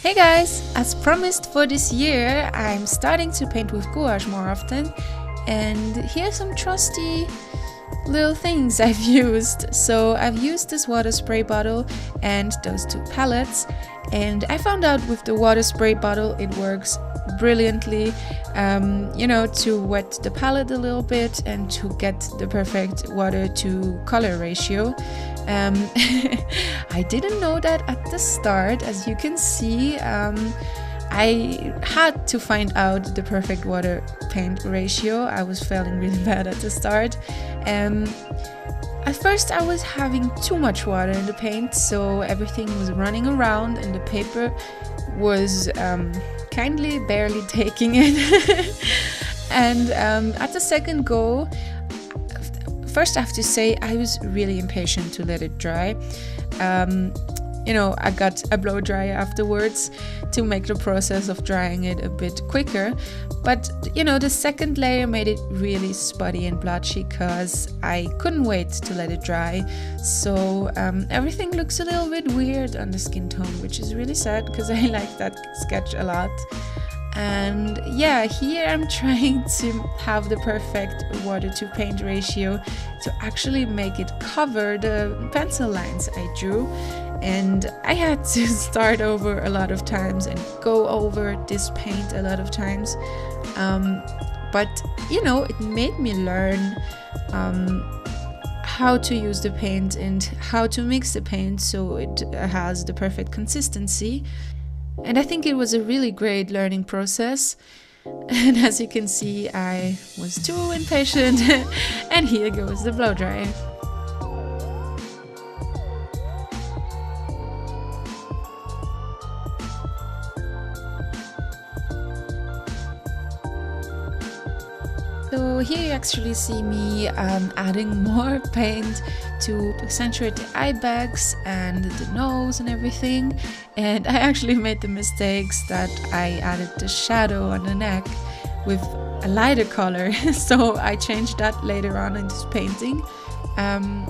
Hey guys! As promised for this year, I'm starting to paint with gouache more often, and here's some trusty little things I've used. So I've used this water spray bottle and those two palettes, and I found out with the water spray bottle it works brilliantly, to wet the palette a little bit and to get the perfect water to color ratio. I didn't know that at the start. As you can see, I had to find out the perfect water paint ratio. I was feeling really bad at the start. At first I was having too much water in the paint, so everything was running around and the paper was kindly barely taking it. And at the second go, first I have to say I was really impatient to let it dry. I got a blow dryer afterwards to make the process of drying it a bit quicker. But the second layer made it really spotty and blotchy because I couldn't wait to let it dry. So everything looks a little bit weird on the skin tone, which is really sad because I like that sketch a lot. And yeah, here I'm trying to have the perfect water to paint ratio to actually make it cover the pencil lines I drew. And I had to start over a lot of times and go over this paint a lot of times. But it made me learn how to use the paint and how to mix the paint so it has the perfect consistency. And I think it was a really great learning process. And as you can see, I was too impatient. And here goes the blow dryer. So here you actually see me adding more paint to accentuate the eye bags and the nose and everything. And I actually made the mistakes that I added the shadow on the neck with a lighter color. So I changed that later on in this painting. And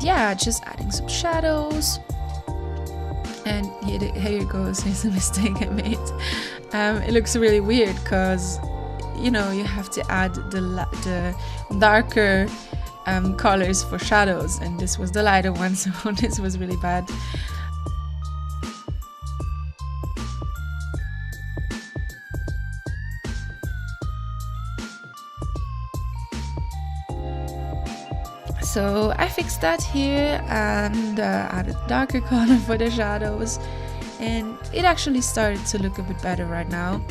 yeah, just adding some shadows. And here it goes, here's the mistake I made. It looks really weird because you have to add the darker colors for shadows, and this was the lighter one, so this was really bad. So I fixed that here and added darker color for the shadows, and it actually started to look a bit better right now.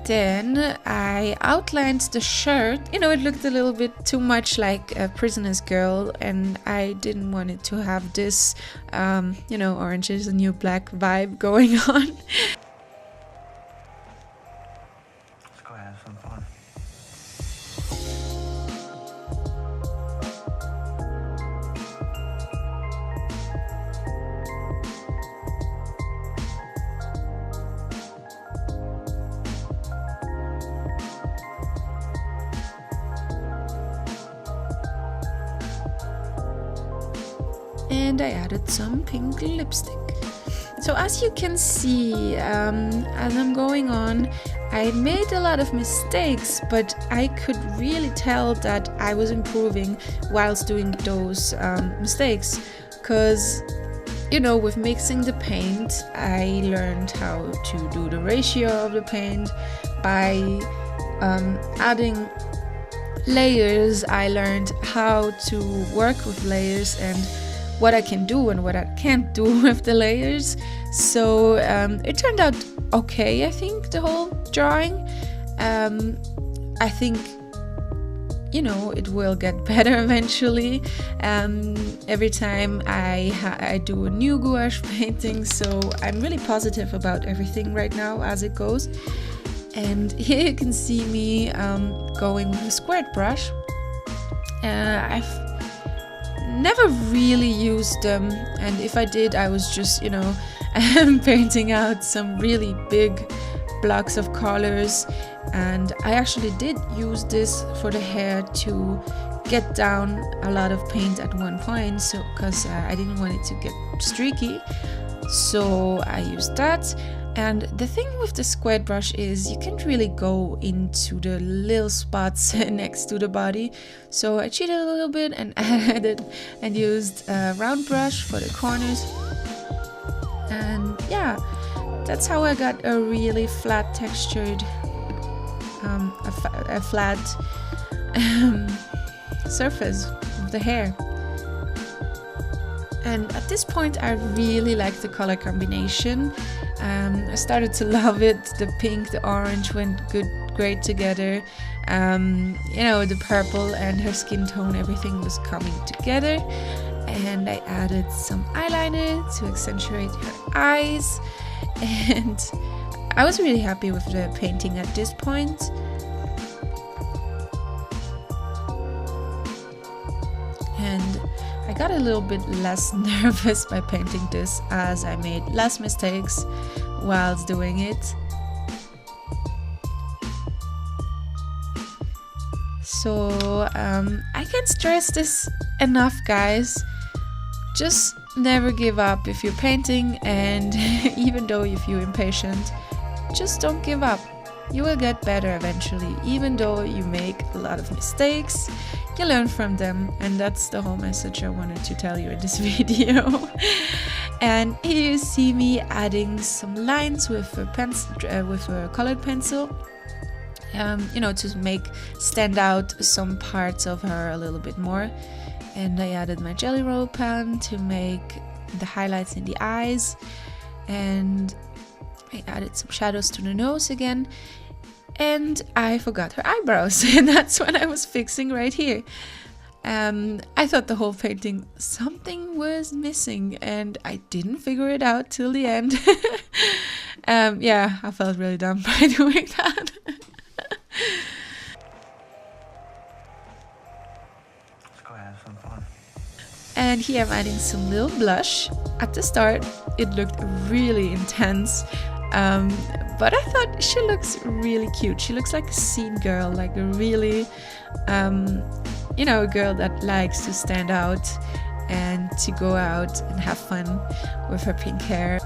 Then I outlined the shirt. It looked a little bit too much like a prisoner's girl, and I didn't want it to have this, orange is the new black vibe going on. Let's go have some fun. And I added some pink lipstick. So as you can see, as I'm going on, I made a lot of mistakes, but I could really tell that I was improving whilst doing those mistakes. Because, with mixing the paint, I learned how to do the ratio of the paint. By adding layers, I learned how to work with layers and what I can do and what I can't do with the layers. So it turned out okay, I think, the whole drawing. I think it will get better eventually. Every time I do a new gouache painting, so I'm really positive about everything right now as it goes. And here you can see me going with a squared brush. I've never really used them, and if I did, I was just painting out some really big blocks of colors, and I actually did use this for the hair to get down a lot of paint at one point, so because I didn't want it to get streaky, so I used that. And the thing with the square brush is you can't really go into the little spots next to the body, so I cheated a little bit and added and used a round brush for the corners. And yeah, that's how I got a really flat textured, a flat surface of the hair. And at this point I really liked the color combination. I started to love it. The pink, the orange went great together. You know, the purple and her skin tone, everything was coming together. And I added some eyeliner to accentuate her eyes. And I was really happy with the painting at this point. And I got a little bit less nervous by painting this, as I made less mistakes whilst doing it. So I can't stress this enough, guys. Just never give up if you're painting, and even though if you're impatient, just don't give up. You will get better eventually. Even though you make a lot of mistakes, you learn from them, and that's the whole message I wanted to tell you in this video. And here you see me adding some lines with a pencil, with a colored pencil, you know, to make stand out some parts of her a little bit more. And I added my Jelly Roll pen to make the highlights in the eyes, and I added some shadows to the nose again. And I forgot her eyebrows, and that's what I was fixing right here. I thought the whole painting, something was missing, and I didn't figure it out till the end. Yeah, I felt really dumb by doing that. Let's go have some fun. And here I'm adding some little blush. At the start, it looked really intense. But I thought she looks really cute. She looks like a scene girl, like a really, you know, a girl that likes to stand out and to go out and have fun with her pink hair.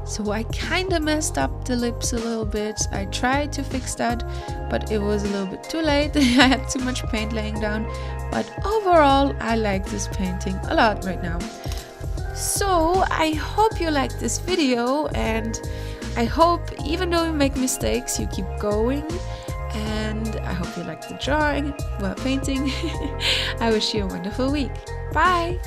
So I kind of messed up the lips a little bit. I tried to fix that, but it was a little bit too late. I had too much paint laying down. But overall, I like this painting a lot right now. So I hope you liked this video, and I hope even though you make mistakes, you keep going. And I hope you like the drawing, well, painting. I wish you a wonderful week. Bye!